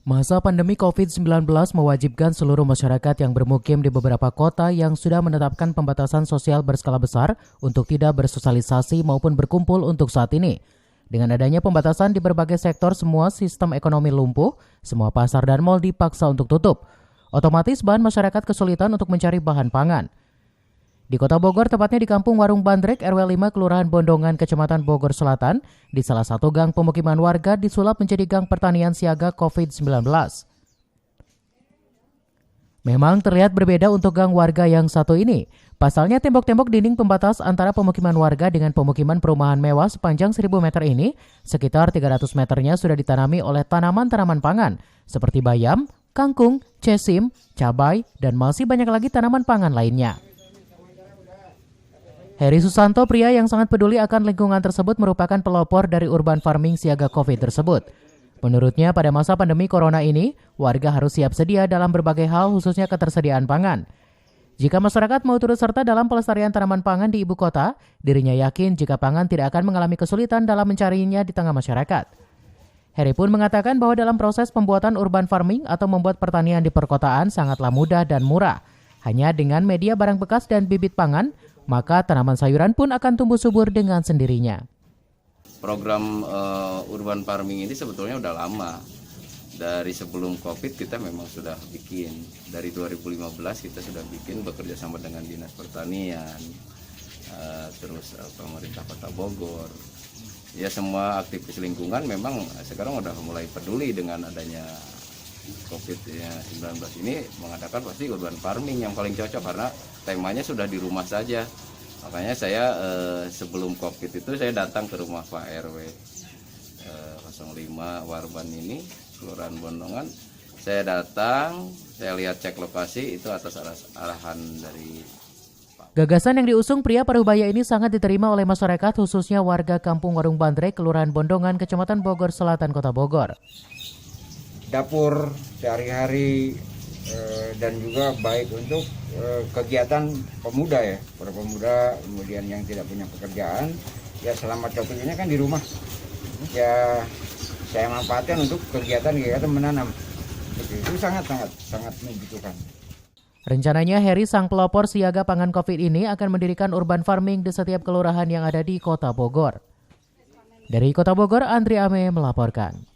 Masa pandemi COVID-19 mewajibkan seluruh masyarakat yang bermukim di beberapa kota yang sudah menetapkan pembatasan sosial berskala besar untuk tidak bersosialisasi maupun berkumpul untuk saat ini. Dengan adanya pembatasan di berbagai sektor, semua sistem ekonomi lumpuh, semua pasar dan mal dipaksa untuk tutup. Otomatis bahan masyarakat kesulitan untuk mencari bahan pangan. Di Kota Bogor, tepatnya di Kampung Warung Bandrek, RW 5, Kelurahan Bondongan, Kecamatan Bogor Selatan, di salah satu gang pemukiman warga disulap menjadi gang pertanian siaga COVID-19. Memang terlihat berbeda untuk gang warga yang satu ini. Pasalnya tembok-tembok dinding pembatas antara pemukiman warga dengan pemukiman perumahan mewah sepanjang 1.000 meter ini, sekitar 300 meternya sudah ditanami oleh tanaman-tanaman pangan, seperti bayam, kangkung, cesim, cabai, dan masih banyak lagi tanaman pangan lainnya. Heri Susanto, pria yang sangat peduli akan lingkungan tersebut, merupakan pelopor dari urban farming siaga COVID tersebut. Menurutnya, pada masa pandemi corona ini, warga harus siap sedia dalam berbagai hal, khususnya ketersediaan pangan. Jika masyarakat mau turut serta dalam pelestarian tanaman pangan di ibu kota, dirinya yakin jika pangan tidak akan mengalami kesulitan dalam mencarinya di tengah masyarakat. Heri pun mengatakan bahwa dalam proses pembuatan urban farming atau membuat pertanian di perkotaan sangatlah mudah dan murah. Hanya dengan media barang bekas dan bibit pangan, maka tanaman sayuran pun akan tumbuh subur dengan sendirinya. Program urban farming ini sebetulnya udah lama. Dari sebelum COVID kita memang sudah bikin. Dari 2015 kita sudah bikin bekerja sama dengan Dinas Pertanian, terus pemerintah Kota Bogor. Ya, semua aktivis lingkungan memang sekarang udah mulai peduli dengan adanya COVID-19 ini, mengadakan pasti urban farming yang paling cocok karena temanya sudah di rumah saja. Makanya saya sebelum COVID itu saya datang ke rumah Pak RW 05 Warban ini, Kelurahan Bondongan. Saya datang, saya lihat cek lokasi itu atas arahan dari Pak. Gagasan yang diusung pria Parubaya ini sangat diterima oleh masyarakat, khususnya warga Kampung Warung Bandrek, Kelurahan Bondongan, Kecamatan Bogor Selatan, Kota Bogor. Dapur sehari-hari dan juga baik untuk kegiatan pemuda ya, para pemuda kemudian yang tidak punya pekerjaan ya, selama COVID ini kan di rumah ya, saya manfaatkan untuk kegiatan menanam. Itu sangat membutuhkan. Rencananya Heri, sang pelopor siaga pangan COVID ini, akan mendirikan urban farming di setiap kelurahan yang ada di Kota Bogor. Dari Kota Bogor, Andri Ame melaporkan.